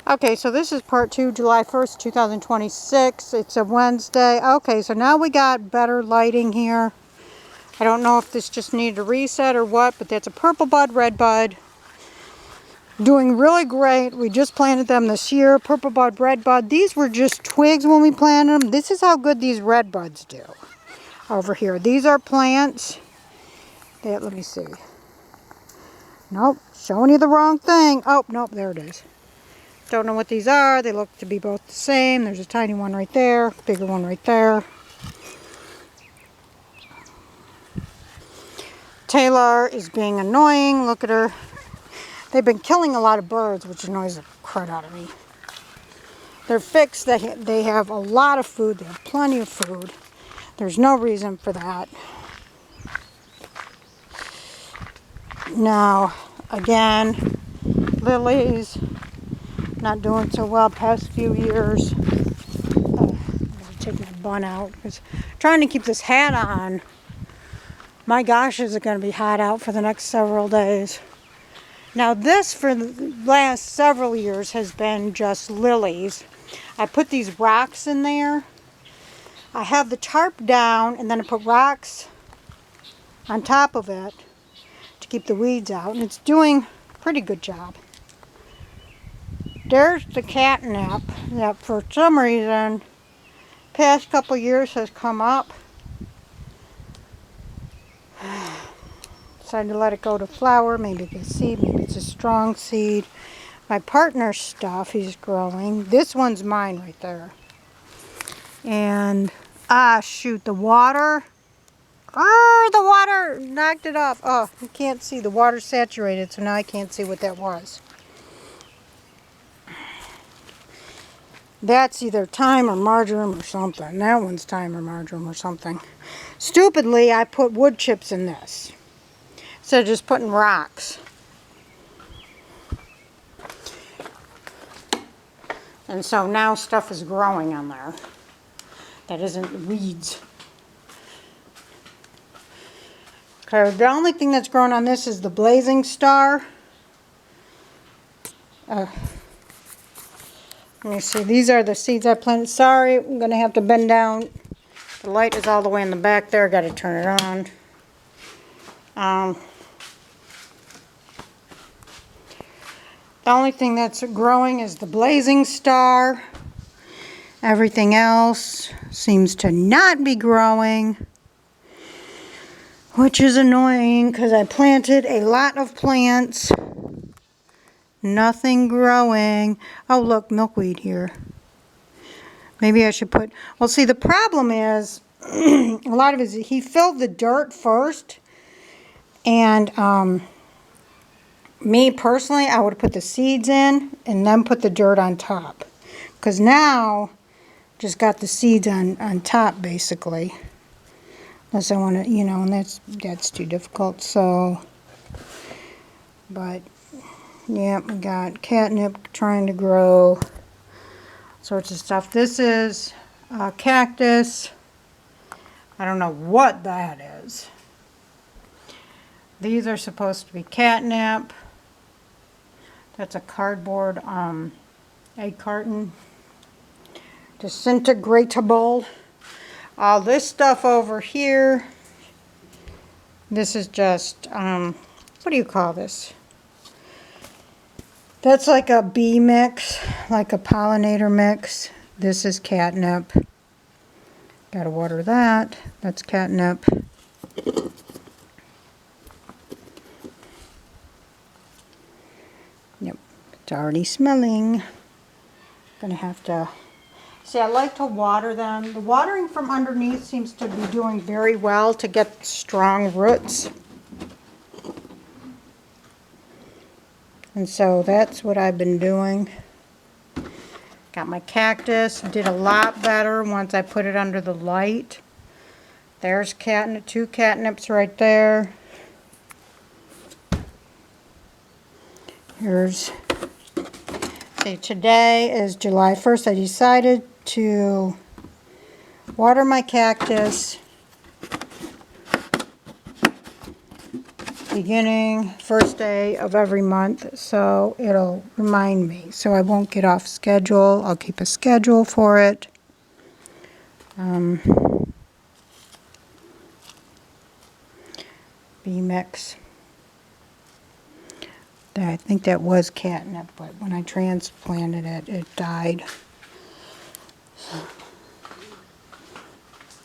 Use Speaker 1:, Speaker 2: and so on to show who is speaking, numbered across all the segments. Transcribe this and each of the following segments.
Speaker 1: Okay, so this is part 2, July 1st, 2026. It's a Wednesday. Okay, so now we got better lighting here. I don't know if this just needed a reset or what, but that's a purple bud, red bud. Doing really great. We just planted them this year. Purple bud, red bud. These were just twigs when we planted them. This is how good these red buds do over here. These are plants. Let me see. Nope, showing you the wrong thing. Oh, nope, there it is. Don't know what these are. They look to be both the same. There's a tiny one right there, bigger one right there. Taylor is being annoying. Look at her. They've been killing a lot of birds, which annoys the crud out of me. They're fixed. They have a lot of food. They have plenty of food. There's no reason for that. Now, again, lilies. Not doing so well past few years. I'm going to take my bun out because trying to keep this hat on. My gosh, is it going to be hot out for the next several days. Now this for the last several years has been just lilies. I put these rocks in there. I have the tarp down and then I put rocks on top of it to keep the weeds out, and it's doing a pretty good job. There's the catnip that for some reason past couple years has come up. Decided to let it go to flower. Maybe it's a seed, maybe it's a strong seed. My partner's stuff he's growing. This one's mine right there. And shoot, the water. Oh, the water knocked it off. Oh, you can't see. The water's saturated, so now I can't see what that was. That's either thyme or marjoram or something. That one's thyme or marjoram or something. Stupidly, I put wood chips in this instead of just putting rocks. And so now stuff is growing on there that isn't weeds. Okay, the only thing that's growing on this is the blazing star. Let me see, these are the seeds I planted. Sorry, I'm going to have to bend down. The light is all the way in the back there. Got to turn it on. The only thing that's growing is the blazing star. Everything else seems to not be growing, which is annoying because I planted a lot of plants. Nothing growing. Oh, look, milkweed here. Maybe I should put... Well, see, the problem is, a lot of it is he filled the dirt first. And me, personally, I would put the seeds in and then put the dirt on top. Because now, just got the seeds on top, basically. Unless I want to, you know, and that's too difficult, so... But... yeah, we got catnip trying to grow, sorts of stuff. This is cactus. I don't know what that is. These are supposed to be catnip. That's a cardboard egg carton. Disintegratable. All this stuff over here. This is just, what do you call this? That's like a bee mix, like a pollinator mix. This is catnip. Gotta water that. That's catnip. Yep, it's already smelling. Gonna have to... See, I like to water them. The watering from underneath seems to be doing very well to get strong roots. And so that's what I've been doing. Got my cactus. Did a lot better once I put it under the light. There's catnip, 2 catnips right there. Here's... See, today is July 1st. I decided to water my cactus beginning, first day of every month, so it'll remind me. So I won't get off schedule. I'll keep a schedule for it. B-mix. I think that was catnip, but when I transplanted it, it died.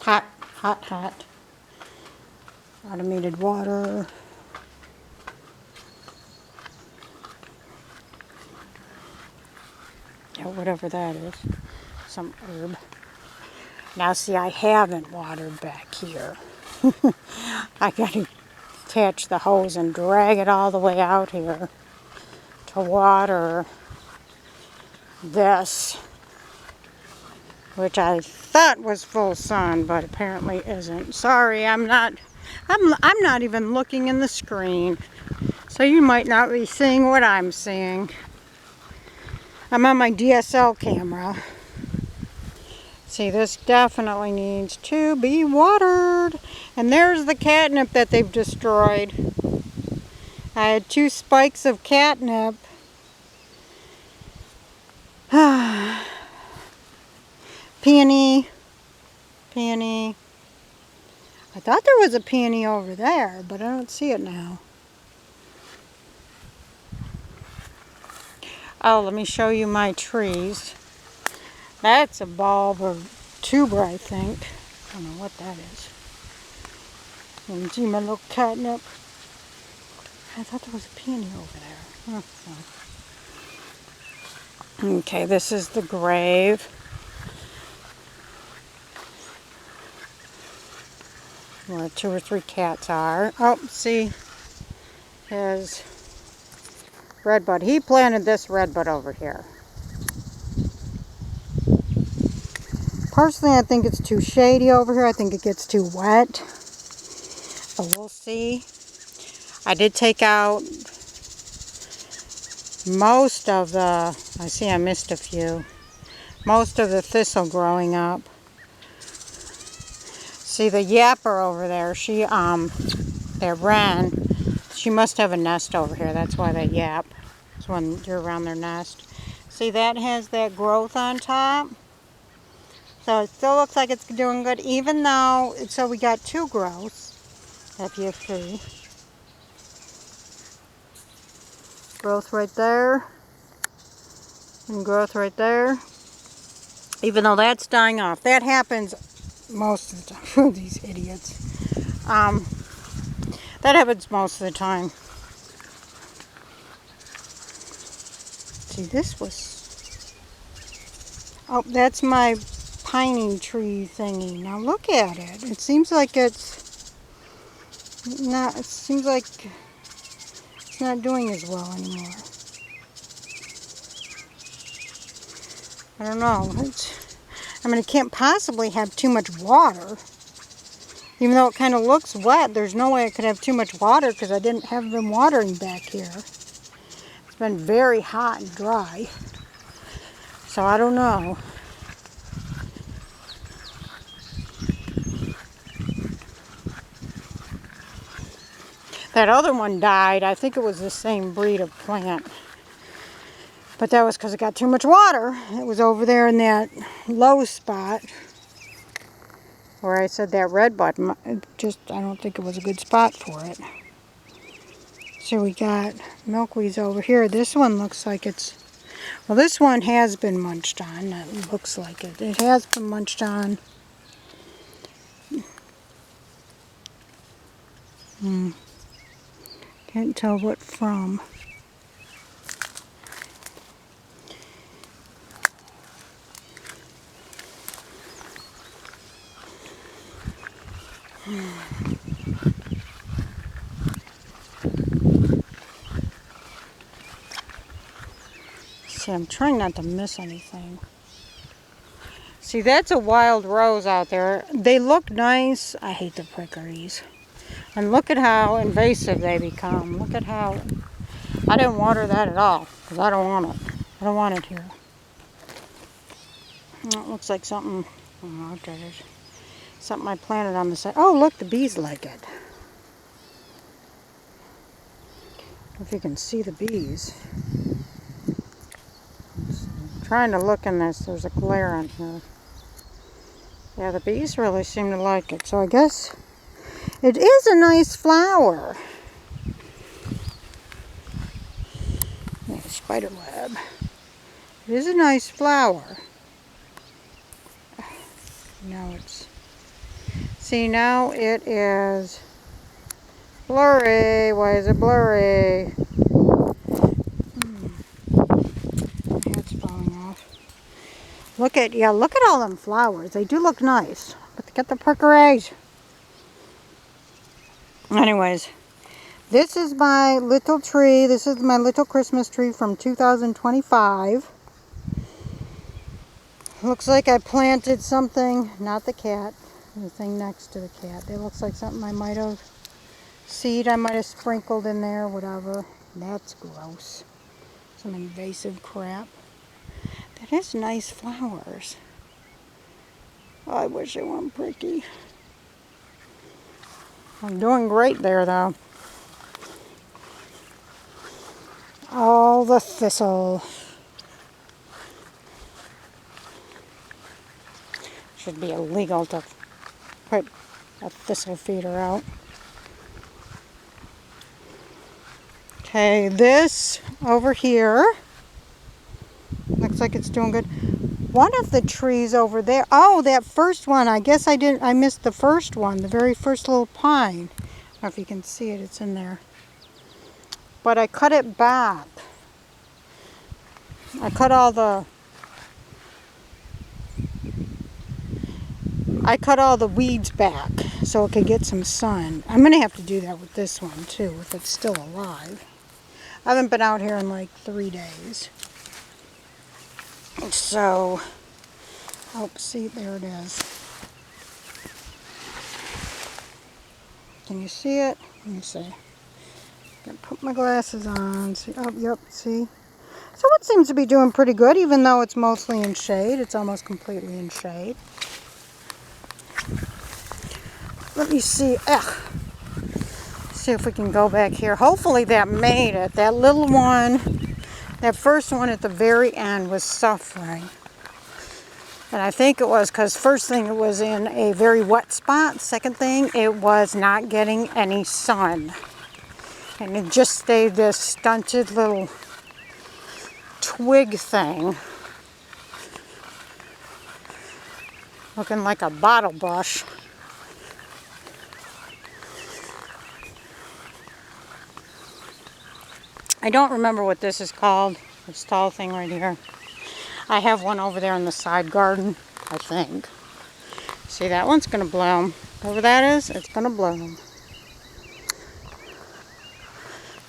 Speaker 1: Hot, hot, hot. Automated water. Yeah, whatever that is. Some herb. Now see, I haven't watered back here. I gotta attach the hose and drag it all the way out here to water this, which I thought was full sun, but apparently isn't. Sorry, I'm not even looking in the screen, so you might not be seeing what I'm seeing. I'm on my DSL camera. See, this definitely needs to be watered. And there's the catnip that they've destroyed. I had 2 spikes of catnip. Peony. Peony. I thought there was a peony over there, but I don't see it now. Oh, let me show you my trees. That's a bulb or tuber, I think. I don't know what that is. And see my little catnip. I thought there was a peony over there. Oh. Okay, this is the grave. Where 2 or 3 cats are. Oh, see, his redbud. He planted this redbud over here. Personally, I think it's too shady over here. I think it gets too wet. But we'll see. I did take out most of the, I see I missed a few, most of the thistle growing up. See the yapper over there, she, that wren, she must have a nest over here. That's why they yap. It's when you're around their nest. See, that has that growth on top. So it still looks like it's doing good, even though, so we got 2 growths, if you see. Growth right there, and growth right there. Even though that's dying off. That happens most of the time. These idiots. That happens most of the time. See, this was... Oh, that's my piney tree thingy. Now look at it. It seems like it's not... It seems like it's not doing as well anymore. I don't know. I mean, it can't possibly have too much water. Even though it kind of looks wet, there's no way it could have too much water because I didn't have them watering back here. It's been very hot and dry. So I don't know. That other one died. I think it was the same breed of plant. But that was because it got too much water. It was over there in that low spot where I said that redbud. I don't think it was a good spot for it. So we got milkweeds over here. This one looks like it's... Well, this one has been munched on. It looks like it. It has been munched on. Can't tell what from. See, I'm trying not to miss anything. See, that's a wild rose out there. They look nice. I hate the prickers. And look at how invasive they become. Look at how... I didn't water that at all because I don't want it. I don't want it here. It looks like something... I don't know what that is. Something I planted on the side. Oh, look, the bees like it. if you can see the bees. I'm trying to look in this. There's a glare on here. Yeah, the bees really seem to like it. So I guess it is a nice flower. Yeah, spider web. It is a nice flower. Now it's... See, now it is blurry. Why is it blurry? My head's falling off. Look at all them flowers. They do look nice. But they got the pricker eyes. Anyways, this is my little tree. This is my little Christmas tree from 2025. Looks like I planted something, not the cat, the thing next to the cat. It looks like something I might have, seed I might have sprinkled in there, whatever. That's gross. Some invasive crap. That is nice flowers. Oh, I wish they weren't pricky. I'm doing great there though. All the thistle. Should be illegal to put a thistle feeder out. Okay, this over here looks like it's doing good. One of the trees over there, oh, that first one, I guess I missed the first one, the very first little pine. I don't know if you can see it, it's in there. But I cut it back. I cut all the weeds back so it could get some sun. I'm going to have to do that with this one too, if it's still alive. I haven't been out here in like 3 days. So, oh, see, there it is. Can you see it? Let me see. Gotta put my glasses on. See, oh, yep, see. So it seems to be doing pretty good, even though it's mostly in shade. It's almost completely in shade. Let me see. See if we can go back here. Hopefully that made it. That little one, that first one at the very end was suffering. And I think it was because first thing it was in a very wet spot. Second thing, it was not getting any sun. And it just stayed this stunted little twig thing. Looking like a bottle brush. I don't remember what this is called. This tall thing right here. I have one over there in the side garden, I think. See, that one's going to bloom. Whatever that is, it's going to bloom.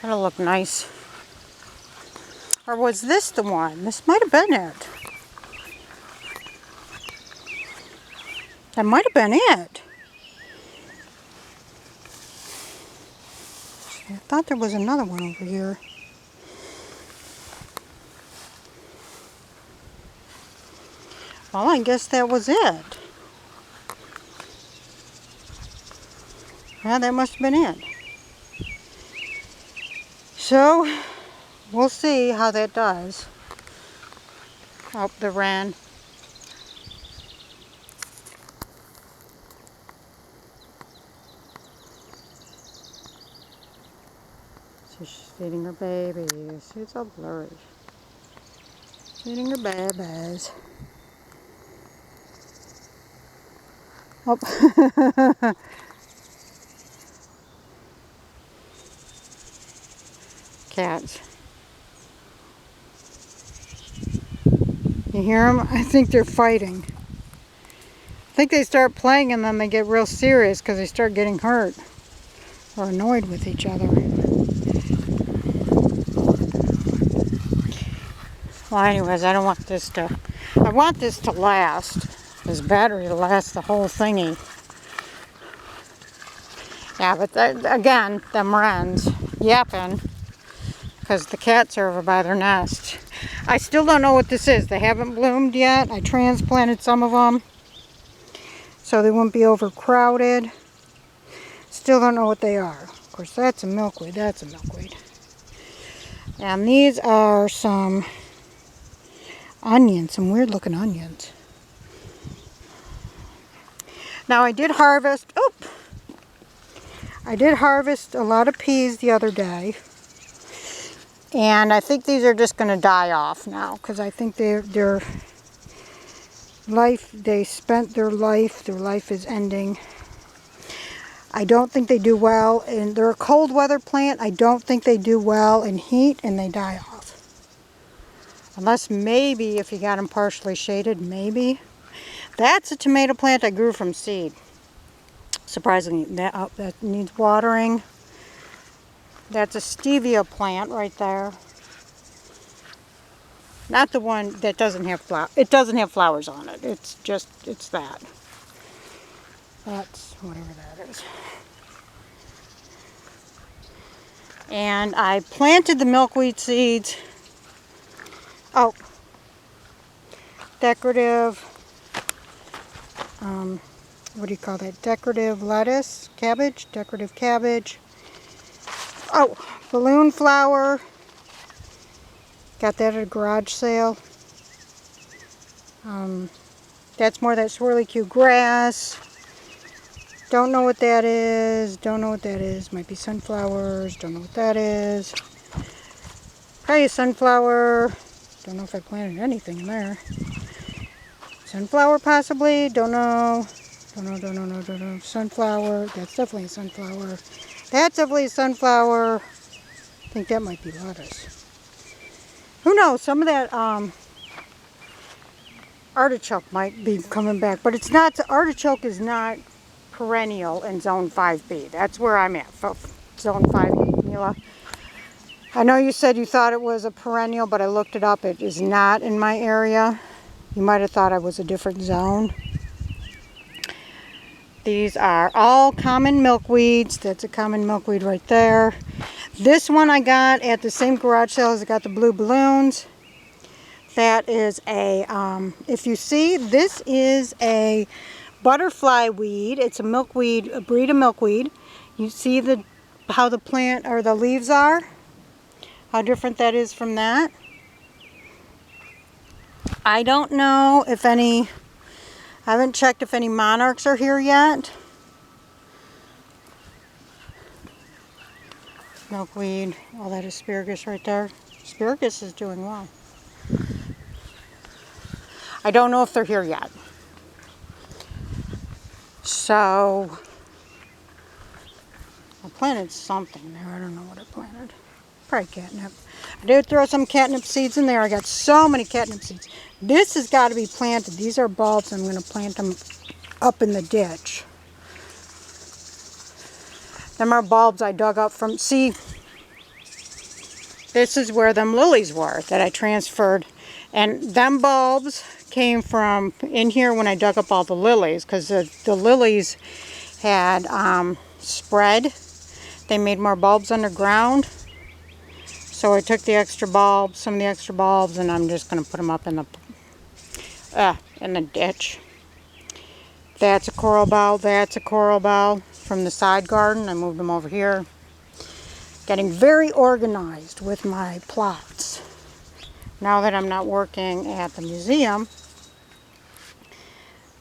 Speaker 1: That'll look nice. Or was this the one? This might have been it. That might have been it. I thought there was another one over here. Well, I guess that was it. Yeah, that must have been it. So, we'll see how that does. Oh, the wren. So she's feeding her babies. It's all blurry. Feeding her babies. Oh. Cats. You hear them? I think they're fighting. I think they start playing and then they get real serious because they start getting hurt or annoyed with each other. Well, anyways, I don't want this to... I want this to last. This battery to last the whole thingy. Yeah, but again, them wrens yapping because the cats are over by their nest. I still don't know what this is. They haven't bloomed yet. I transplanted some of them so they won't be overcrowded. Still don't know what they are. Of course, that's a milkweed. That's a milkweed. And these are some onions, some weird looking onions. Now I did harvest, I did harvest a lot of peas the other day. And I think these are just going to die off now, because I think their life, they spent their life is ending. I don't think they do well, and they're a cold weather plant. I don't think they do well in heat, and they die off. Unless maybe if you got them partially shaded, maybe. That's a tomato plant I grew from seed. Surprisingly, that needs watering. That's a stevia plant right there. Not the one that doesn't have flowers. It doesn't have flowers on it. It's that. That's whatever that is. And I planted the milkweed seeds. Oh, decorative, what do you call that? Decorative lettuce, cabbage, decorative cabbage. Oh, balloon flower. Got that at a garage sale. That's more that swirly cue grass. Don't know what that is. Don't know what that is. Might be sunflowers. Don't know what that is. Hey, sunflower. Don't know if I planted anything in there. Sunflower possibly. Don't know. Don't know. Sunflower. That's definitely a sunflower. That's definitely a sunflower. I think that might be lettuce. Who knows? Some of that artichoke might be coming back, but it's not. Artichoke is not perennial in Zone 5B. That's where I'm at. Zone 5B, Mila. I know you said you thought it was a perennial, but I looked it up. It is not in my area. You might have thought I was a different zone. These are all common milkweeds. That's a common milkweed right there. This one I got at the same garage sale as I got the blue balloons. That is a, if you see, this is a butterfly weed. It's a milkweed, a breed of milkweed. You see how the plant or the leaves are? How different that is from that. I don't know if any, I haven't checked if any monarchs are here yet. Milkweed, all that asparagus right there. Asparagus is doing well. I don't know if they're here yet. So, I planted something there. I don't know what I planted. Probably catnip. I did throw some catnip seeds in there. I got so many catnip seeds. This has got to be planted. These are bulbs. I'm going to plant them up in the ditch. Them are bulbs I dug up from, see, this is where them lilies were that I transferred. And them bulbs came from in here when I dug up all the lilies, because the lilies had spread. They made more bulbs underground. So I took the extra bulbs, some of the extra bulbs, and I'm just going to put them up in the ditch. That's a coral bell. That's a coral bell from the side garden. I moved them over here. Getting very organized with my plots. Now that I'm not working at the museum.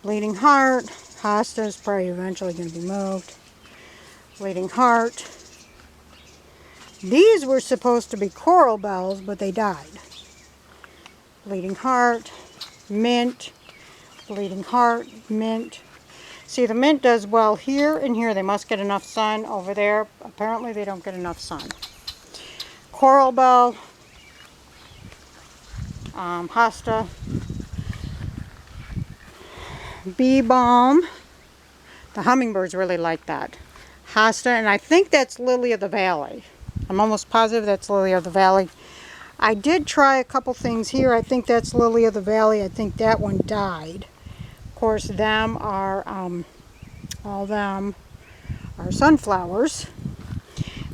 Speaker 1: Bleeding heart. Hosta is probably eventually going to be moved. Bleeding heart. These were supposed to be coral bells, but they died. Bleeding heart, mint, bleeding heart, mint. See, the mint does well here and here. They must get enough sun. Over there, apparently they don't get enough sun. Coral bell, hosta, bee balm. The hummingbirds really like that. Hosta, and I think that's lily of the valley. I'm almost positive that's lily of the valley. I did try a couple things here. I think that's lily of the valley. I think that one died. Of course, them are, all them are sunflowers.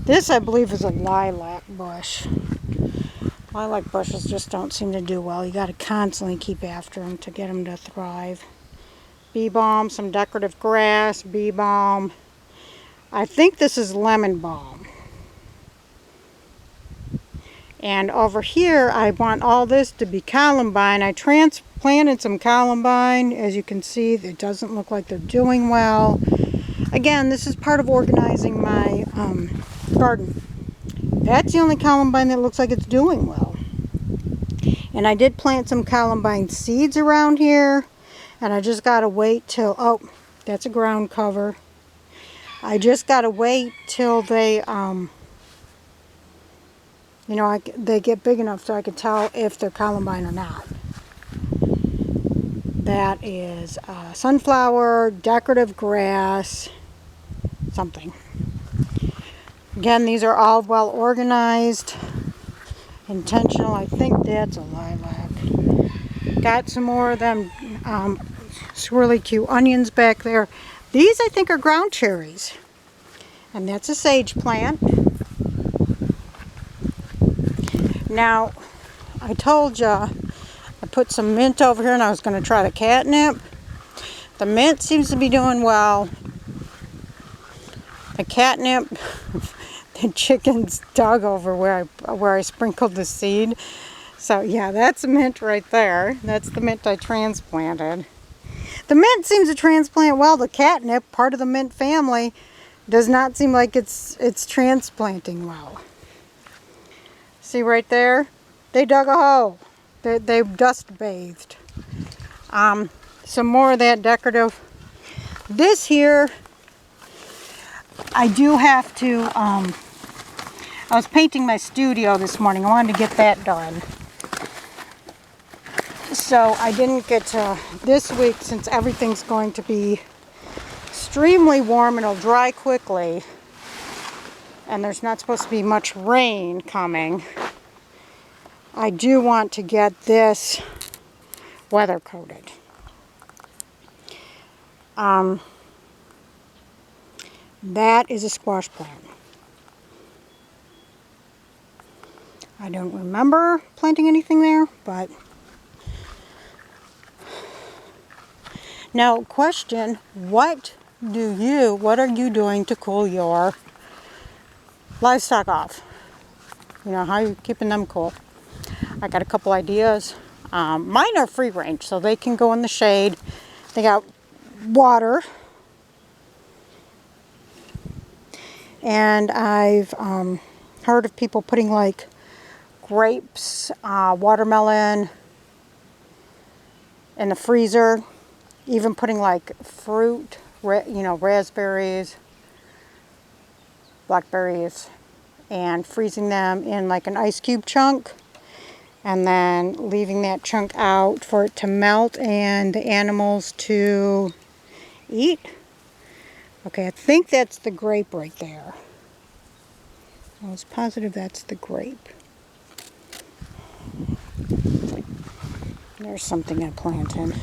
Speaker 1: This, I believe, is a lilac bush. Lilac bushes just don't seem to do well. You got to constantly keep after them to get them to thrive. Bee balm, some decorative grass, bee balm. I think this is lemon balm. And over here, I want all this to be columbine. I transplanted some columbine. As you can see, it doesn't look like they're doing well. Again, this is part of organizing my garden. That's the only columbine that looks like it's doing well. And I did plant some columbine seeds around here. And I just got to wait till, oh, that's a ground cover. I just got to wait till they, you know, they get big enough so I can tell if they're columbine or not. That is sunflower, decorative grass, something. Again, these are all well organized, intentional. I think that's a lilac. Got some more of them swirly cute onions back there. These I think are ground cherries. And that's a sage plant. Now, I told you I put some mint over here and I was going to try the catnip. The mint seems to be doing well. The catnip, the chickens dug over where I sprinkled the seed. So yeah, that's mint right there. That's the mint I transplanted. The mint seems to transplant well. The catnip, part of the mint family, does not seem like it's transplanting well. See right there? They dug a hole. They dust bathed. Some more of that decorative. This here, I do have to, I was painting my studio this morning. I wanted to get that done. So I didn't get to this week since everything's going to be extremely warm and it'll dry quickly. And there's not supposed to be much rain coming. I do want to get this weather coated. That is a squash plant. I don't remember planting anything there, but now question, what are you doing to cool your livestock off? You know, how are you keeping them cool? I got a couple ideas. Mine are free range, so they can go in the shade. They got water. And I've heard of people putting like grapes, watermelon in the freezer. Even putting like fruit, you know, raspberries, blackberries, and freezing them in like an ice cube chunk. And then leaving that chunk out for it to melt and the animals to eat. Okay, I think that's the grape right there. I was positive that's the grape. There's something I planted.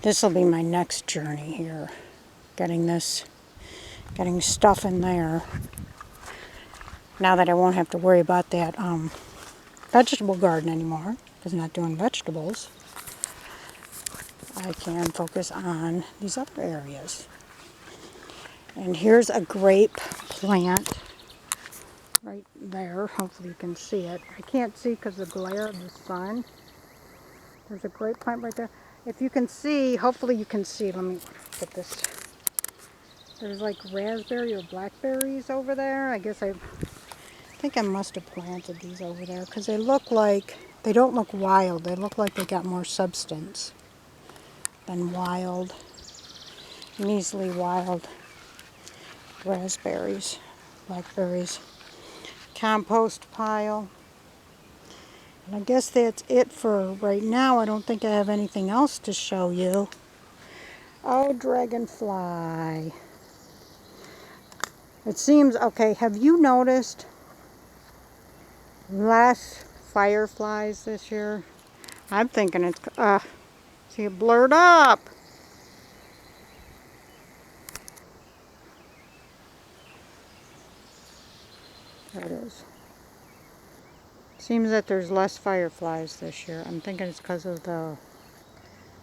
Speaker 1: This will be my next journey here. Getting stuff in there. Now that I won't have to worry about that vegetable garden anymore, because I'm not doing vegetables, I can focus on these other areas. And here's a grape plant right there. Hopefully you can see it. I can't see because of the glare of the sun. There's a grape plant right there. If you can see, hopefully you can see. Let me put this. There's like raspberry or blackberries over there. I think I must have planted these over there because they don't look wild. They look like they got more substance than wild, measly wild raspberries, blackberries. Compost pile. And I guess that's it for right now. I don't think I have anything else to show you. Oh, dragonfly. It seems, okay, have you noticed less fireflies this year? I'm thinking it's, see it blurred up. There it is. Seems that there's less fireflies this year. I'm thinking it's because of the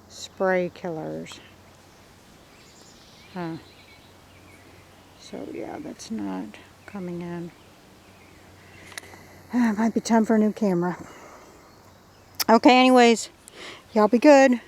Speaker 1: spray killers. Huh. So yeah, that's not coming in. Might be time for a new camera. Okay, anyways, y'all be good.